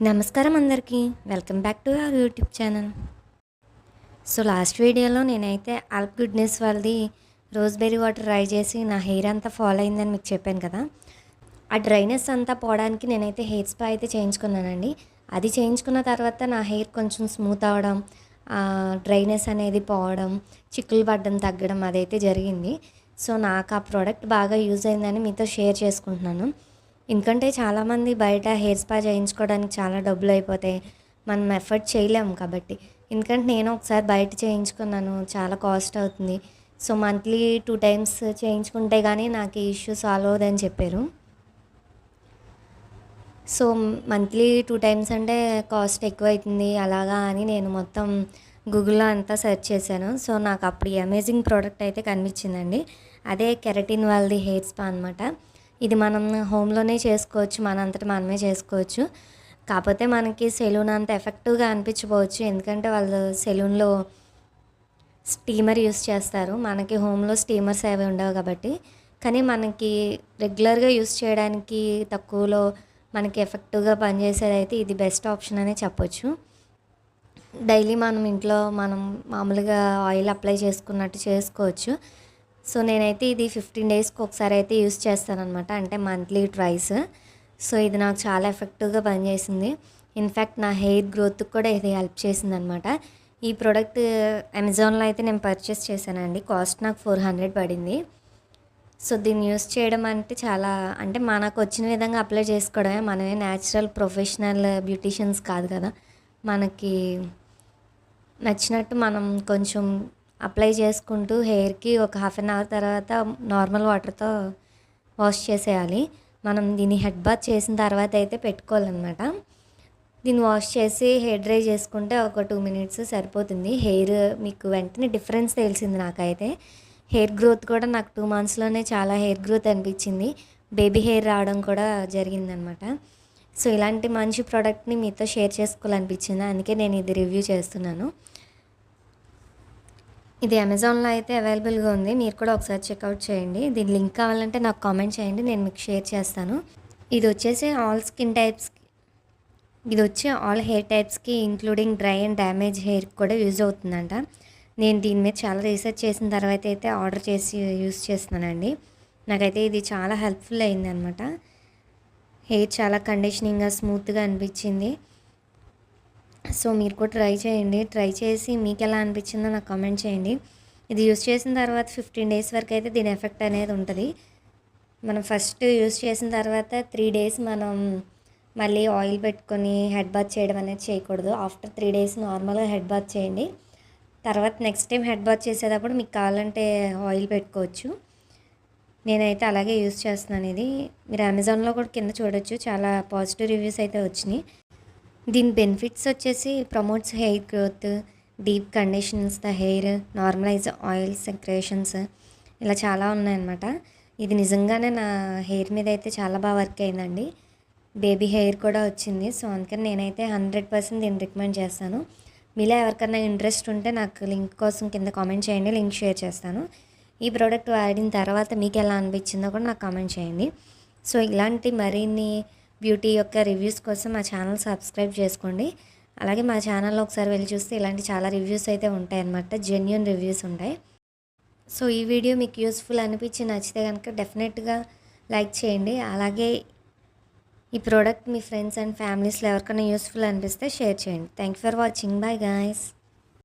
నమస్కారం అందరికీ. Welcome back to our YouTube channel. So last వీడియోలో నేనైతే ఆల్ప్ గుడ్నెస్ వాళ్ళది రోజ్‌బెర్రీ వాటర్ ట్రై చేసి నా హెయిర్ అంతా ఫాల్ అయిందని మీకు చెప్పాను కదా! ఆ డ్రైనెస్ అంతా పోవడానికి నేనైతే హెయిర్ స్పా అయితే చేయించుకున్నానండి. అది చేయించుకున్న తర్వాత నా హెయిర్ కొంచెం స్మూత్ అవ్వడం, డ్రైనెస్ అనేది పోవడం, చిక్కులు పడడం తగ్గడం అదైతే జరిగింది. సో నాకు ఆ ప్రోడక్ట్ బాగా యూజ్ అయిందని మీతో షేర్ చేసుకుంటున్నాను. ఎందుకంటే చాలామంది బయట హెయిర్ స్పా చేయించుకోవడానికి చాలా డబ్బులు అయిపోతాయి. మనం ఎఫర్ట్ చేయలేము కాబట్టి. ఎందుకంటే నేను ఒకసారి బయట చేయించుకున్నాను. చాలా కాస్ట్ అవుతుంది. సో మంత్లీ 2 టైమ్స్ చేయించుకుంటే గానీ నాకు ఈ ఇష్యూ సాల్వ్ అవ్వదని చెప్పారు. సో మంత్లీ 2 టైమ్స్ అంటే కాస్ట్ ఎక్కువైతుంది అలాగా అని నేను మొత్తం గూగుల్‌లో అంతా సెర్చ్ చేశాను. సో నాకు అప్పుడు ఈ అమేజింగ్ ప్రోడక్ట్ అయితే కనిపించిందండి. అదే కెరటిన్ వాళ్ళది హెయిర్ స్పా అనమాట. ఇది మనం హోమ్‌లోనే చేసుకోవచ్చు. మనంతట మనమే చేసుకోవచ్చు. కాపోతే మనకి సెలూన్ అంత ఎఫెక్టివ్‌గా అనిపించకపోవచ్చు. ఎందుకంటే వాళ్ళు సెలూన్‌లో స్టీమర్ యూస్ చేస్తారు. మనకి హోమ్‌లో స్టీమర్స్ అవి ఉండవు కాబట్టి. కానీ మనకి రెగ్యులర్‌గా యూస్ చేయడానికి తక్కువలో మనకి ఎఫెక్టివ్‌గా పనిచేసేదైతే ఇది బెస్ట్ ఆప్షన్ అనే చెప్పొచ్చు. డైలీ మనం ఇంట్లో మనం మామూలుగా ఆయిల్ అప్లై చేసుకున్నట్టు చేసుకోవచ్చు. సో నేనైతే ఇది 15 డేస్‌కి ఒకసారి అయితే యూస్ చేస్తాననమాట. అంటే మంత్లీ ట్వైస్. సో ఇది నాకు చాలా ఎఫెక్టివ్‌గా పనిచేసింది. ఇన్‌ఫాక్ట్ నా హెయిర్ గ్రోత్‌కి కూడా ఇది హెల్ప్ చేసిందనమాట. ఈ ప్రోడక్ట్ అమెజాన్‌లో అయితే నేను పర్చేస్ చేశానండి. కాస్ట్ నాకు 400 పడింది. సో దీన్ని యూస్ చేయడం అంటే చాలా అంటే మనకొచ్చిన విధంగా అప్లై చేసుకోవడమే. మనమే న్యాచురల్ ప్రొఫెషనల్ బ్యూటీషియన్స్ కాదు కదా! మనకి నచ్చినట్టు మనం కొంచెం అప్లై చేసుకుంటూ హెయిర్‌కి ఒక హాఫ్ అన్ అవర్ తర్వాత నార్మల్ వాటర్‌తో వాష్ చేసేయాలి. మనం దీన్ని హెడ్ బాత్ చేసిన తర్వాత అయితే పెట్టుకోవాలనమాట. దీన్ని వాష్ చేసి హెయిర్ డ్రై చేసుకుంటే ఒక 2 మినిట్స్ సరిపోతుంది. హెయిర్ మీకు వెంటనే డిఫరెన్స్ తెలిసింది నాకైతే. హెయిర్ గ్రోత్ కూడా నాకు 2 మంత్స్‌లోనే చాలా హెయిర్ గ్రోత్ అనిపించింది. బేబీ హెయిర్ రావడం కూడా జరిగిందనమాట. సో ఇలాంటి మంచి ప్రోడక్ట్‌ని మీతో షేర్ చేసుకోవాలనిపించింది. అందుకే నేను ఇది రివ్యూ చేస్తున్నాను. ఇది అమెజాన్‌లో అయితే అవైలబుల్‌గా ఉంది. మీరు కూడా ఒకసారి చెక్‌ఔట్ చేయండి. దీని లింక్ కావాలంటే నాకు కామెంట్ చేయండి. నేను మీకు షేర్ చేస్తాను. ఇదొచ్చేసి ఆల్ స్కిన్ టైప్స్‌కి ఇదొచ్చి ఆల్ హెయిర్ టైప్స్‌కి ఇంక్లూడింగ్ డ్రై అండ్ డ్యామేజ్ హెయిర్‌కి కూడా యూజ్ అవుతుందంట. నేను దీని మీద చాలా రీసెర్చ్ చేసిన తర్వాత అయితే ఆర్డర్ చేసి యూజ్ చేస్తున్నానండి. నాకైతే ఇది చాలా హెల్ప్‌ఫుల్ అయిందనమాట. హెయిర్ చాలా కండిషనింగ్‌గా, స్మూత్‌గా అనిపించింది. సో మీరు కూడా ట్రై చేయండి. ట్రై చేసి మీకెలా అనిపించిందో నాకు కామెంట్ చేయండి. ఇది యూజ్ చేసిన తర్వాత 15 డేస్ వరకు అయితే దీని ఎఫెక్ట్ అనేది ఉంటది. మనం ఫస్ట్ యూజ్ చేసిన తర్వాత 3 డేస్ మనం మళ్ళీ ఆయిల్ పెట్టుకొని హెడ్ బాత్ చేయడం అనేది చేయకూడదు. ఆఫ్టర్ 3 డేస్ నార్మల్‌గా హెడ్ బాత్ చేయండి. తర్వాత నెక్స్ట్ టైం హెడ్ బాత్ చేసేటప్పుడు మీకు కావాలంటే ఆయిల్ పెట్టుకోవచ్చు. నేనైతే అలాగే యూజ్ చేస్తున్నాను ఇది. మీరు అమెజాన్‌లో కూడా కింద చూడొచ్చు. చాలా పాజిటివ్ రివ్యూస్ అయితే వచ్చినాయి. దీని బెనిఫిట్స్ వచ్చేసి promotes hair growth, deep conditions the hair, normalise oil secretions ఇలా చాలా ఉన్నాయన్నమాట. ఇది నిజంగానే నా హెయిర్ మీద అయితే చాలా బాగా వర్క్ అయిందండి. బేబీ హెయిర్ కూడా వచ్చింది. సో అందుకని నేనైతే 100% దీన్ని రికమెండ్ చేస్తాను. మీలో ఎవరికన్నా ఇంట్రెస్ట్ ఉంటే నాకు లింక్ కోసం కింద కామెంట్ చేయండి. లింక్ షేర్ చేస్తాను. ఈ ప్రోడక్ట్ వాడిన తర్వాత మీకు ఎలా అనిపించిందో కూడా నాకు కామెంట్ చేయండి. సో ఇలాంటి మరిన్ని బ్యూటీ యొక్క రివ్యూస్ కోసం మా ఛానల్ సబ్స్క్రైబ్ చేసుకోండి. అలాగే మా ఛానల్లో ఒకసారి వెళ్ళి చూస్తే ఇలాంటి చాలా రివ్యూస్ అయితే ఉంటాయన్నమాట. జెన్యూన్ రివ్యూస్ ఉంటాయి. సో ఈ వీడియో మీకు యూస్ఫుల్ అనిపించి నచ్చితే కనుక డెఫినెట్గా లైక్ చేయండి. అలాగే ఈ ప్రోడక్ట్ మీ ఫ్రెండ్స్ అండ్ ఫ్యామిలీస్లో ఎవరికైనా యూస్ఫుల్ అనిపిస్తే షేర్ చేయండి. Thank you for watching. Bye guys.